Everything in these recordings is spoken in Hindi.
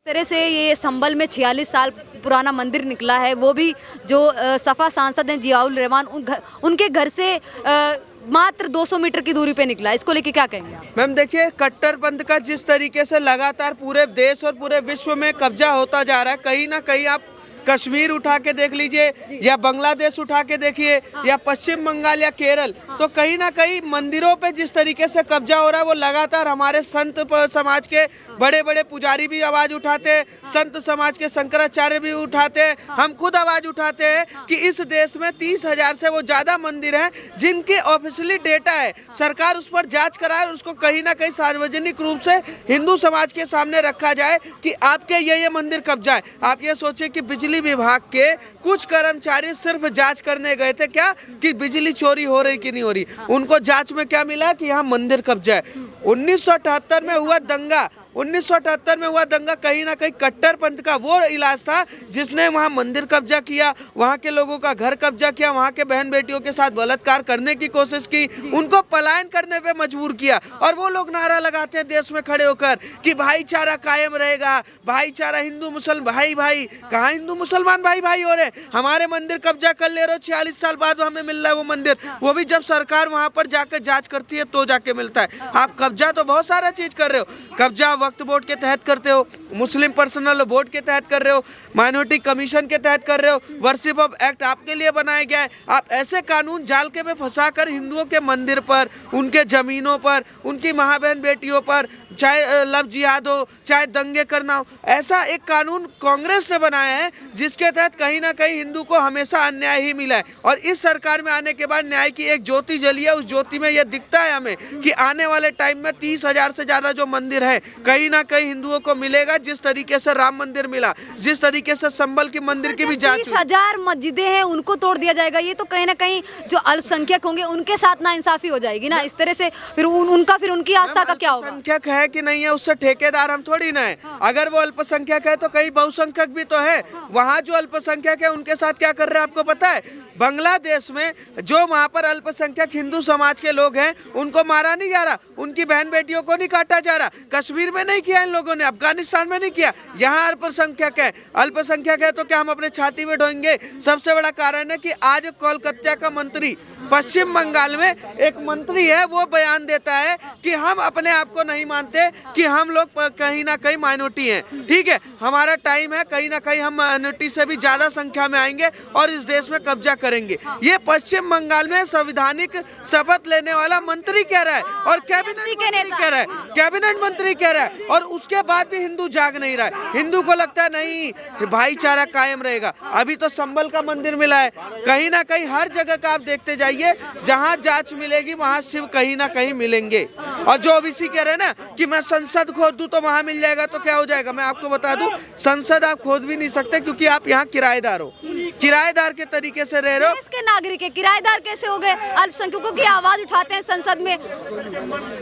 तरह से ये संभल में 46 साल पुराना मंदिर निकला है, वो भी जो सपा सांसद हैं जियाउल रहमान उनके घर से मात्र 200 मीटर की दूरी पे निकला। इसको लेके क्या कहेंगे आप? मैम देखिए, कट्टरपंथ का जिस तरीके से लगातार पूरे देश और पूरे विश्व में कब्जा होता जा रहा है, कहीं ना कहीं आप कश्मीर उठा के देख लीजिए या बांग्लादेश उठा के देखिए या पश्चिम बंगाल या केरल, तो कहीं ना कहीं मंदिरों पे जिस तरीके से कब्जा हो रहा है वो लगातार हमारे संत समाज के बड़े बड़े पुजारी भी आवाज उठाते हैं, संत समाज के शंकराचार्य भी उठाते हैं, हम खुद आवाज उठाते हैं कि इस देश में 30,000 से वो ज्यादा मंदिर हैं जिनके ऑफिशियली डेटा है, सरकार उस पर जांच कराए, उसको कहीं ना कहीं सार्वजनिक रूप से हिंदू समाज के सामने रखा जाए कि आपके ये मंदिर कब्जा है। आप ये सोचिए कि बिजली विभाग के कुछ कर्मचारी सिर्फ जांच करने गए थे क्या कि बिजली चोरी हो रही कि नहीं हो रही, उनको जांच में क्या मिला कि यहाँ मंदिर कब्जा है। 1978 में हुआ दंगा, 1978 में हुआ दंगा कहीं ना कहीं कट्टरपंथ का वो इलाज था जिसने वहाँ मंदिर कब्जा किया, वहाँ के लोगों का घर कब्जा किया, वहाँ के बहन बेटियों के साथ बलात्कार करने की कोशिश की, उनको पलायन करने पे मजबूर किया। और वो लोग नारा लगाते हैं देश में खड़े होकर कि भाईचारा कायम रहेगा, भाईचारा हिंदू मुसलमान भाई भाई। कहाँ हिंदू मुसलमान भाई भाई हो रहे? हमारे मंदिर कब्जा कर ले रहे हो, 46 साल बाद हमें मिल रहा है वो मंदिर, वो भी जब सरकार वहाँ पर जाकर जाँच करती है तो जाके मिलता है। आप कब्जा तो बहुत सारा चीज कर रहे हो, कब्जा वक्फ बोर्ड के तहत करते हो, मुस्लिम पर्सनल बोर्ड के तहत कर रहे हो, माइनॉरिटी कमीशन के तहत कर रहे हो, वर्शिप ऑफ एक्ट आपके लिए बनाया गया है। आप ऐसे कानून जाल के में फंसाकर हिंदुओं के मंदिर पर, उनके जमीनों पर, उनकी माँ बहन बेटियों पर, चाहे लव जिहाद हो, चाहे दंगे करना हो, ऐसा एक कानून कांग्रेस ने बनाया है जिसके तहत कहीं ना कहीं हिंदू को हमेशा अन्याय ही मिला है। और इस सरकार में आने के बाद न्याय की एक ज्योति जली है, उस ज्योति में यह दिखता है हमें कि आने वाले टाइम में 30,000 से ज्यादा जो मंदिर है कहीं ना कहीं हिंदुओं को मिलेगा, जिस तरीके से राम मंदिर मिला, जिस तरीके से संबल की मंदिर की भी जांच। 30,000 मस्जिदें हैं उनको तोड़ दिया जाएगा, ये तो कहीं ना कहीं जो अल्पसंख्यक होंगे उनके साथ नाइंसाफी हो जाएगी ना। इस तरह से फिर उनकी आस्था का क्या होगा? अल्पसंख्यक है कि नहीं है उससे ठेकेदार हम थोड़ी ना है। अगर वो अल्पसंख्यक है तो कहीं बहुसंख्यक भी तो है। वहाँ जो अल्पसंख्यक है उनके साथ क्या कर रहे हैं आपको पता है? बांग्लादेश में जो वहाँ पर अल्पसंख्यक हिंदू समाज के लोग हैं उनको मारा नहीं जा रहा, उनकी बहन बेटियों को नहीं काटा जा रहा। कश्मीर में नहीं किया इन लोगों ने, अफगानिस्तान में नहीं किया, यहाँ अल्पसंख्यक है। अल्पसंख्यक है तो क्या हम अपने छाती में ढोएंगे? सबसे बड़ा कारण है कि आज कोलकाता का मंत्री, पश्चिम बंगाल में एक मंत्री है, वो बयान देता है कि हम अपने आप को नहीं मानते कि हम लोग कहीं ना कहीं माइनॉरिटी हैं। ठीक है, हमारा टाइम है, कहीं ना कहीं हम माइनॉरिटी से भी ज्यादा संख्या में आएंगे और इस देश में कब्जा करेंगे। ये पश्चिम बंगाल में संवैधानिक शपथ लेने वाला मंत्री कह रहा है और कैबिनेट मंत्री कह रहा है और उसके बाद भी हिंदू जाग नहीं रहा है। हिंदू को लगता है नहीं भाईचारा कायम रहेगा। अभी तो संबल का मंदिर मिला है, कहीं ना कहीं हर जगह का आप देखते जाइए, जहां जांच मिलेगी वहां शिव कहीं ना कहीं मिलेंगे। और जो ओबीसी कह रहे हैं ना कि मैं संसद खोद दूं तो वहां मिल जाएगा, तो क्या हो जाएगा? मैं आपको बता दूं, संसद आप खोद भी नहीं सकते क्योंकि आप यहाँ किराएदार हो, किराएदार के तरीके से रह रहे हो। देश के नागरिक है, किराएदार कैसे हो गए? अल्पसंख्यकों की आवाज उठाते हैं संसद में।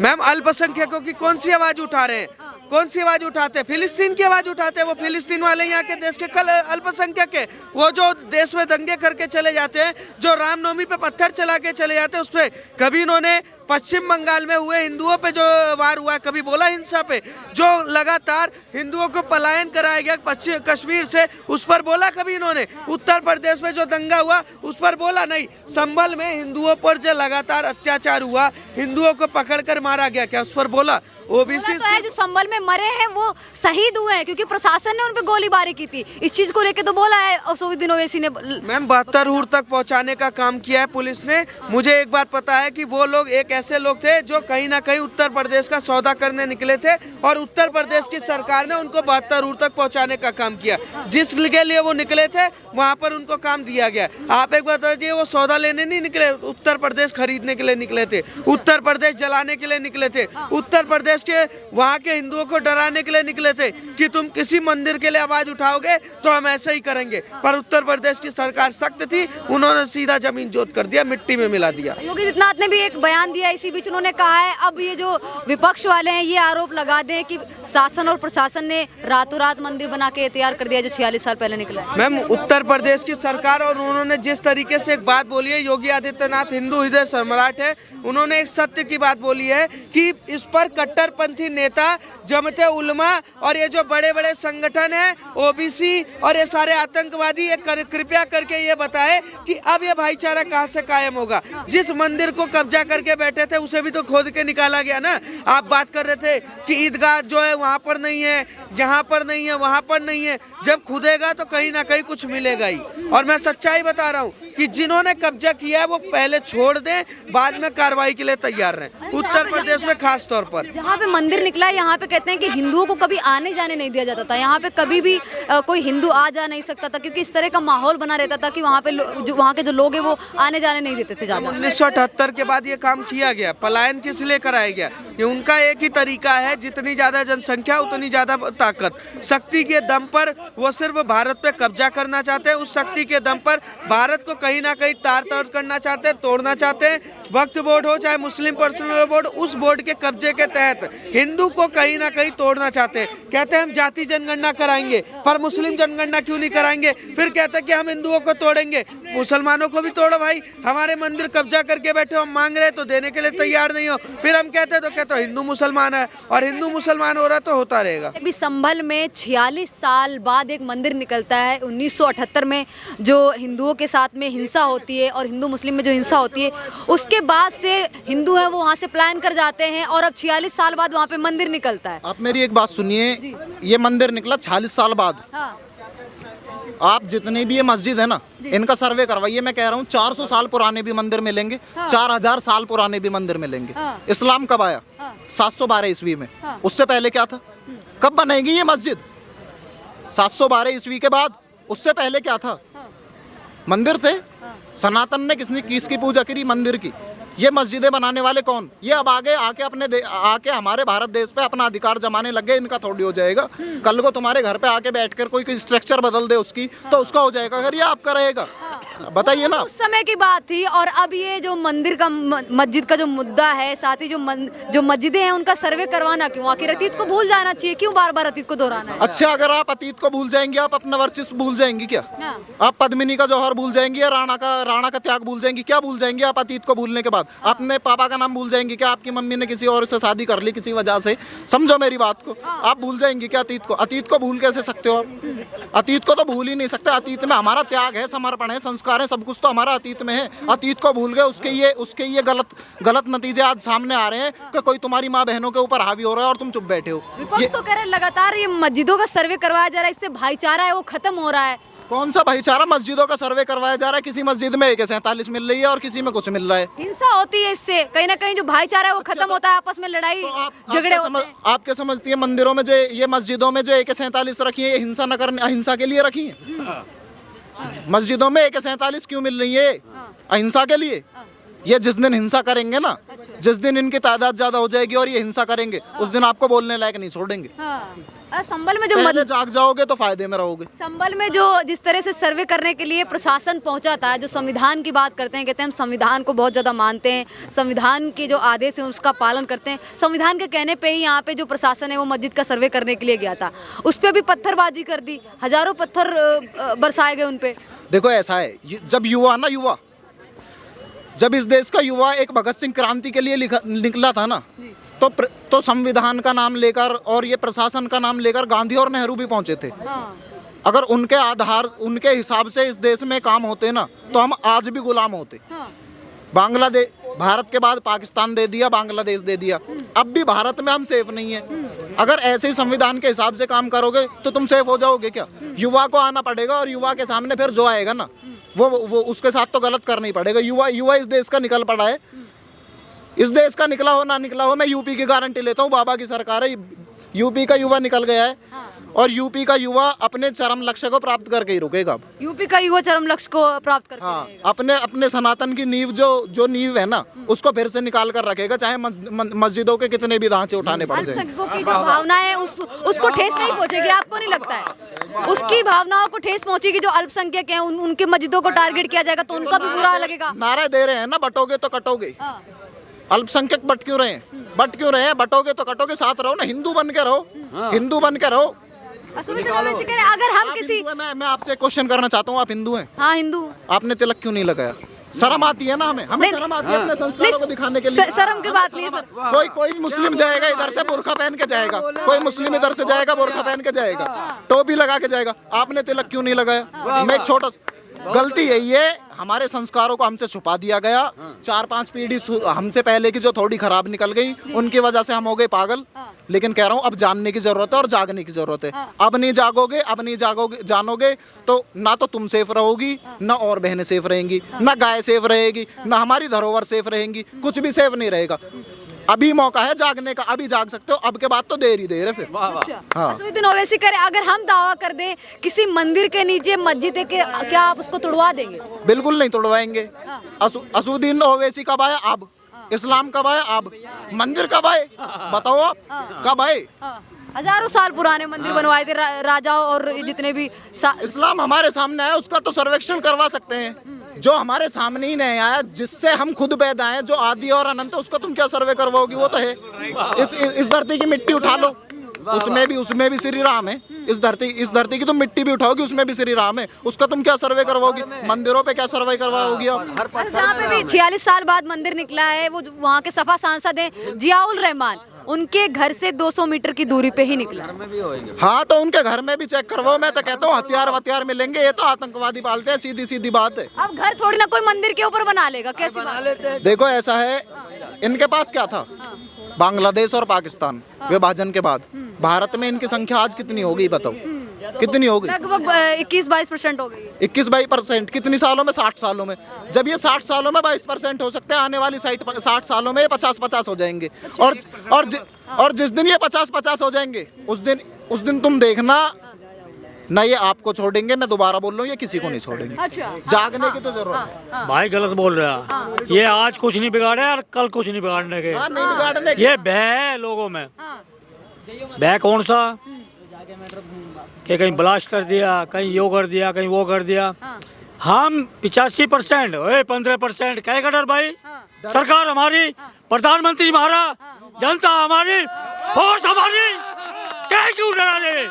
मैम अल्पसंख्यकों की कौन सी आवाज उठा रहे हैं? कौन सी आवाज उठाते हैं? फिलिस्तीन की आवाज उठाते हैं। वो फिलिस्तीन वाले यहाँ के देश के कल अल्पसंख्यक है, वो जो देश में दंगे करके चले जाते हैं, जो रामनवमी पे पत्थर चला के चले जाते हैं, उस पर कभी इन्होंने पश्चिम बंगाल में हुए हिंदुओं पे जो वार हुआ कभी बोला? हिंसा पे जो लगातार हिंदुओं को पलायन कराया गया पश्चिम कश्मीर से, उस पर बोला कभी इन्होंने? उत्तर प्रदेश में जो दंगा हुआ उस पर बोला नहीं? संभल में हिंदुओं पर जो लगातार अत्याचार हुआ, हिंदुओं को पकड़कर मारा गया, क्या उस पर बोला? ओबीसी तो है जो संभल में मरे हैं वो शहीद हुए हैं क्योंकि प्रशासन ने उन पे गोलीबारी की थी। इस चीज को लेके तो बोला है असदुद्दीन ओवैसी ने। मैम 72 हूर तक पहुंचाने का काम किया है पुलिस ने। मुझे एक बात पता है कि वो लोग एक ऐसे लोग थे जो कहीं ना कहीं उत्तर प्रदेश का सौदा करने निकले थे और उत्तर प्रदेश की सरकार ने उनको 72 हूर तक पहुँचाने का काम किया। जिसके लिए वो निकले थे वहाँ पर उनको काम दिया गया। आप एक बात बताइए, वो सौदा लेने नहीं निकले, उत्तर प्रदेश खरीदने के लिए निकले थे, उत्तर प्रदेश जलाने के लिए निकले थे, उत्तर प्रदेश के वहाँ के हिंदुओं को डराने के लिए निकले थे कि तुम किसी मंदिर के लिए आवाज उठाओगे तो हम ऐसे ही करेंगे। पर उत्तर प्रदेश की सरकार सख्त थी, उन्होंने सीधा जमीन जोत कर दिया, मिट्टी में मिला दिया। योगी आदित्यनाथ ने भी एक बयान दिया इसी बीच, उन्होंने कहा है अब ये जो विपक्ष वाले हैं ये आरोप लगा दें कि शासन और प्रशासन ने रातों रात मंदिर बना के तैयार कर दिया जो 46 साल पहले निकला है। मैम उत्तर प्रदेश की सरकार और उन्होंने जिस तरीके से एक बात बोली है, योगी आदित्यनाथ हिंदू हृदय सम्राट है, उन्होंने एक सत्य की बात बोली है कि इस पर कट्टर कट्टरपंथी नेता जमते उलमा और ये जो बड़े बड़े संगठन हैं ओबीसी और ये सारे आतंकवादी ये कृपया करके ये बताए कि अब ये भाईचारा कहाँ से कायम होगा। जिस मंदिर को कब्जा करके बैठे थे उसे भी तो खोद के निकाला गया ना। आप बात कर रहे थे कि ईदगाह जो है वहाँ पर नहीं है, यहाँ पर नहीं है, वहाँ पर नहीं है। जब खुदेगा तो कहीं ना कहीं कुछ मिलेगा ही। और मैं सच्चाई बता रहा हूँ कि जिन्होंने कब्जा किया है वो पहले छोड़ दें, बाद में कार्रवाई के लिए तैयार रहें। उत्तर प्रदेश में खास तौर पर जहाँ पे मंदिर निकला है यहाँ पे कहते हैं कि हिंदुओं को कभी आने जाने नहीं दिया जाता था। यहाँ पे कभी भी कोई हिंदू आ जा नहीं सकता था, क्योंकि इस तरह का माहौल बना रहता था कि वहाँ पे वहाँ के जो लोग हैं वो आने जाने नहीं देते थे ज़्यादा। 1978 के बाद ये काम किया गया। पलायन किस लिए कराया गया? ये उनका एक ही तरीका है, जितनी ज़्यादा जनसंख्या उतनी ज़्यादा ताकत। शक्ति के दम पर वो सिर्फ भारत पे कब्जा करना चाहते हैं। उस शक्ति के दम पर भारत को कहीं ना कहीं तार तोड़ करना चाहते हैं, तोड़ना चाहते हैं। वक्फ बोर्ड हो चाहे मुस्लिम पर्सनल बोर्ड, उस बोर्ड के कब्जे के तहत हिंदू को कहीं ना कहीं तोड़ना चाहते हैं। कहते हैं हम जाति जनगणना कराएंगे, पर मुस्लिम जनगणना क्यों नहीं कराएंगे? फिर कहते हैं कि हम हिंदुओं को तोड़ेंगे, मुसलमानों को भी तोड़ो भाई। हमारे मंदिर कब्जा करके बैठे हो, हम मांग रहे तो देने के लिए तैयार नहीं हो। फिर हम कहते हो हिंदू मुसलमान है, और हिंदू मुसलमान हो रहा तो होता रहेगा। अभी संभल में 46 साल बाद एक मंदिर निकलता है। 1978 में जो हिंदुओं के साथ में हिंसा होती है और हिंदू मुस्लिम में जो हिंसा होती है, उसके बाद से हिंदू है वो वहाँ से प्लान कर जाते हैं और अब 46 साल बाद वहाँ पे मंदिर निकलता है। आप मेरी एक बात सुनिए, ये मंदिर निकला 46 साल बाद। हाँ। आप जितने भी ये मस्जिद है ना, इनका सर्वे करवाइए। मैं कह रहा हूँ 400 साल पुराने भी मंदिर मिलेंगे, 4000 साल पुराने भी मंदिर मिलेंगे। इस्लाम कब आया? 712 ईस्वी में। उससे पहले क्या था? कब बनेगी ये मस्जिद? 712 ईस्वी के बाद। उससे पहले क्या था? मंदिर थे। सनातन ने किसकी पूजा करी? मंदिर की। ये मस्जिदें बनाने वाले कौन? ये अब आगे आके आके हमारे भारत देश पे अपना अधिकार जमाने लग गए। इनका थोड़ी हो जाएगा। कल को तुम्हारे घर पे आके बैठकर कोई स्ट्रक्चर बदल दे उसकी, तो उसका हो जाएगा। अगर ये आपका रहेगा, बताइए ना। उस समय की बात थी। और अब ये जो मंदिर का मस्जिद का जो मुद्दा है, साथ ही जो मस्जिदें हैं उनका सर्वे करवाना क्यों? आखिर अतीत को भूल जाना चाहिए, क्यों बार बार अतीत को दोहराना है? अच्छा, अगर आप अतीत को भूल जाएंगे, आप अपना वर्चस्व भूल जाएंगी क्या? आप पद्मिनी का जौहर भूल जाएंगी या राणा का त्याग भूल जाएंगी? क्या भूल जाएंगी आप अतीत को भूलने के बाद? अपने पापा का नाम भूल जाएंगी क्या? आपकी मम्मी ने किसी और से शादी कर ली किसी वजह से, समझो मेरी बात को। आप भूल जाएंगी क्या अतीत को? अतीत को भूल कैसे सकते हो आप? अतीत को तो भूल ही नहीं सकते। अतीत में हमारा त्याग है, समर्पण है, संस्कार है, सब कुछ तो हमारा अतीत में है। अतीत को भूल गए, उसके ये गलत नतीजे आज सामने आ रहे हैं कि कोई तुम्हारी माँ बहनों के ऊपर हावी हो रहा है और तुम चुप बैठे हो। विपक्ष तो कह रहे हैं लगातार ये मस्जिदों का सर्वे करवाया जा रहा है, इससे भाईचारा है वो खत्म हो रहा है। कौन सा भाईचारा? मस्जिदों का सर्वे करवाया जा रहा है। किसी मस्जिद में 47 मिल रही है और किसी में कुछ मिल रहा है। हिंसा होती है, इससे कहीं ना कहीं जो भाईचारा है वो खत्म होता है, आपस में लड़ाई झगड़े होते हैं। आप क्या समझती है मंदिरों में जो ये मस्जिदों में जो AK-47 रखी है, ये अहिंसा के लिए रखी है? मस्जिदों में AK-47 क्यों मिल रही है? अहिंसा के लिए। ये जिस दिन हिंसा करेंगे ना, जिस दिन इनकी तादाद ज्यादा हो जाएगी और ये हिंसा करेंगे, उस दिन आपको बोलने लायक नहीं छोड़ेंगे। संभल में जो जाग जाओगे तो फायदे में रहोगे। संभल में जो जिस तरह से सर्वे करने के लिए प्रशासन पहुंचा था, जो संविधान की बात करते हैं, कहते हैं हम संविधान को बहुत ज़्यादा मानते हैं, संविधान के जो आदेश हैं उसका पालन करते हैं। संविधान के कहने पे ही यहाँ पे जो प्रशासन है वो मस्जिद का सर्वे करने के लिए गया था, उस पर भी पत्थरबाजी कर दी, हजारों पत्थर बरसाए गए उन पे। देखो ऐसा है, जब इस देश का युवा एक भगत सिंह क्रांति के लिए निकला था ना, तो संविधान का नाम लेकर और ये प्रशासन का नाम लेकर गांधी और नेहरू भी पहुंचे थे। अगर उनके हिसाब से इस देश में काम होते ना, तो हम आज भी गुलाम होते। बांग्लादेश, भारत के बाद पाकिस्तान दे दिया, बांग्लादेश दे दिया, अब भी भारत में हम सेफ नहीं है। अगर ऐसे ही संविधान के हिसाब से काम करोगे तो तुम सेफ हो जाओगे क्या? युवा को आना पड़ेगा और युवा के सामने फिर जो आएगा ना वो उसके साथ तो गलत करना ही पड़ेगा। युवा इस देश का निकल पड़ा है। इस देश का निकला हो ना निकला हो, मैं यूपी की गारंटी लेता हूँ, बाबा की सरकार है, यूपी का युवा निकल गया है। और यूपी का युवा अपने चरम लक्ष्य को प्राप्त करके ही रुकेगा। यूपी का युवा चरम लक्ष्य को प्राप्त करके अपने सनातन की नींव जो नींव है ना, उसको फिर से निकाल कर रखेगा, चाहे मस्जिदों के कितने भी ढांचे उठाने पड़ जाए। अल्पसंख्यकों की जो भावना है उसको ठेस नहीं पहुंचेगी, आपको नहीं लगता है? उसकी भावनाओं को ठेस पहुंचेगी। जो अल्पसंख्यक हैं उनके मस्जिदों को टारगेट किया जाएगा तो उनका भी बुरा लगेगा। नारा दे रहे हैं ना, बटोगे तो कटोगे। अल्पसंख्यक बट क्यों रहे हैं? बटोगे तो कटोगे, साथ रहो ना, हिंदू बन के रहो, हिंदू बन के रहो। अगर हम किसी मैं आपसे क्वेश्चन करना चाहता हूँ, आप हिंदू हैं? हाँ, हिंदू। आपने तिलक क्यों नहीं लगाया? शर्म आती है ना हमें नहीं, शर्म आती है अपने संस्कारों को दिखाने के लिए। शर्म की बात नहीं है सर। कोई मुस्लिम जाएगा इधर से बुर्खा पहन के जाएगा, कोई मुस्लिम इधर से जाएगा बुर्खा पहन के जाएगा, टोपी लगा के जाएगा। आपने तिलक क्यों नहीं लगाया? मैं एक छोटा गलती यही है, हमारे संस्कारों को हमसे छुपा दिया गया। 4-5 पीढ़ी हमसे पहले की जो थोड़ी खराब निकल गई, उनकी वजह से हम हो गए पागल। लेकिन कह रहा हूँ अब जानने की जरूरत है और जागने की जरूरत है। अब नहीं जानोगे तो ना तो तुम सेफ रहोगी, ना और बहनें सेफ रहेंगी, ना गाय सेफ रहेगी, ना हमारी धरोहर सेफ रहेंगी, कुछ भी सेफ नहीं रहेगा। अभी मौका है जागने का, अभी जाग सकते हो, अब के बाद तो देर ही देर है फिर। अच्छा, हाँ। असदुद्दीन ओवैसी करे, अगर हम दावा कर दें किसी मंदिर के नीचे मस्जिद है कि क्या आप उसको तोड़वा देंगे? बिल्कुल नहीं तोड़वाएंगे। असदुद्दीन ओवैसी कब आया? अब। इस्लाम कब आया? अब। मंदिर कब आए? बताओ आप कब आए? हजारों साल पुराने मंदिर बनवाए थे राजाओं और जितने भी इस्लाम हमारे सामने आया, उसका तो सर्वेक्षण करवा सकते हैं। जो हमारे सामने ही नहीं आया, जिससे हम खुद पैदा हैं, जो आदि और अनंत है, उसका तुम क्या सर्वे करवाओगी? वो तो है। इस धरती की मिट्टी उठा लो, उसमें भी श्री राम है। इस धरती की तुम मिट्टी भी उठाओगी, उसमें भी श्री राम है। उसका तुम क्या सर्वे करवाओगी? मंदिरों पे क्या सर्वे करवाओगी आप? जहाँ पे भी 46 साल बाद मंदिर निकला है, वो वहाँ के सफा सांसद हैं जियाउल रहमान, उनके घर से 200 मीटर की दूरी पे ही निकला। हाँ, तो उनके घर में भी चेक करवाओ। मैं तो कहता हूँ हथियार मिलेंगे, ये तो आतंकवादी पालते हैं, सीधी बात है। अब घर थोड़ी ना कोई मंदिर के ऊपर बना लेगा, कैसे बना लेते हैं? देखो ऐसा है, इनके पास क्या था? बांग्लादेश और पाकिस्तान विभाजन के बाद भारत में इनकी संख्या आज कितनी होगी बताओ? कितनी होगी? लगभग 21-22% हो गई है। 21-22%। कितनी सालों में? 60 सालों में। जब ये 60 सालों में 22% हो सकते हैं, आने वाली 60 सालों में 50-50 हो जाएंगे। और जिस दिन ये 50-50 हो जाएंगे, उस दिन तुम देखना, ना ये आपको छोड़ेंगे, मैं दोबारा बोल रहा हूँ, ये किसी को नहीं छोड़ेंगे। अच्छा, जागने की तो जरूरत है। भाई गलत बोल रहा है। ये आज कुछ नहीं बिगाड़े और कल कुछ नहीं बिगाड़ने के। नहीं बिगाड़ने की। ये भय है लोगों में। भय कौन सा? कि कहीं ब्लास्ट कर दिया, कहीं यो कर दिया, कहीं वो कर दिया। हम 85%, 15% क्या का डर भाई? सरकार हमारी, प्रधानमंत्री हमारा, जनता हमारी, फोर्स हमारी, क्या क्यों डरा दे?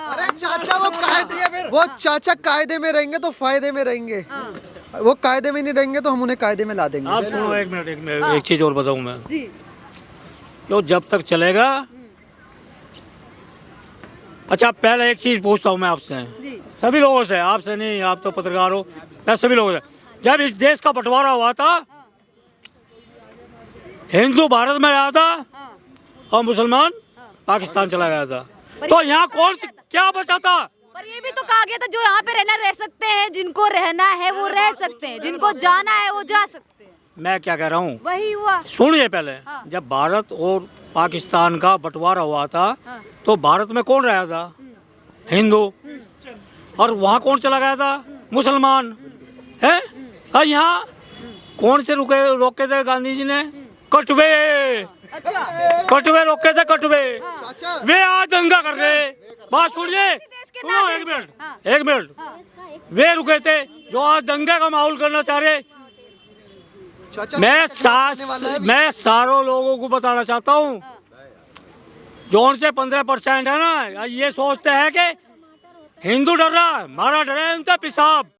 अरे चाचा, वो चाचा कायदे में रहेंगे तो फायदे में रहेंगे। वो कायदे में नहीं रहेंगे तो हम उन्हें कायदे में ला देंगे। आप सुनो, एक मिनट, एक चीज और बताऊं मैं। जो जब तक चलेगा। अच्छा, पहले एक चीज पूछता हूँ मैं आपसे, सभी लोगों से, आपसे नहीं, आप तो पत्रकार हो, मैं सभी लोगों से, जब इस देश का बंटवारा हुआ था, हिंदू भारत में रहा था और मुसलमान पाकिस्तान चला गया था, तो यहाँ कौन क्या बचा था? पर ये भी तो कहा गया था जो यहाँ पे रहना रह सकते हैं, जिनको रहना है वो रह सकते हैं, जिनको जाना है वो जा सकते हैं। मैं क्या कह रहा हूँ, वही हुआ। सुनिए पहले। जब भारत और पाकिस्तान का बंटवारा हुआ था, तो भारत में कौन रहा था? हिंदू। और वहाँ कौन चला गया था? मुसलमान है। और यहाँ कौन से रोके थे गांधी जी ने? कटवे। अच्छा, कटवे रोके थे, कटवे। वे आज दंगा कर रहे। बात सुनिए, सुनो, एक मिनट। वे रुके थे जो आज दंगे का माहौल करना चाह रहे। मैं सारों लोगों को बताना चाहता हूँ, जो से 15% है ना, ये सोचते हैं कि हिंदू डर रहा है, हमारा डर है उनका पेशाब।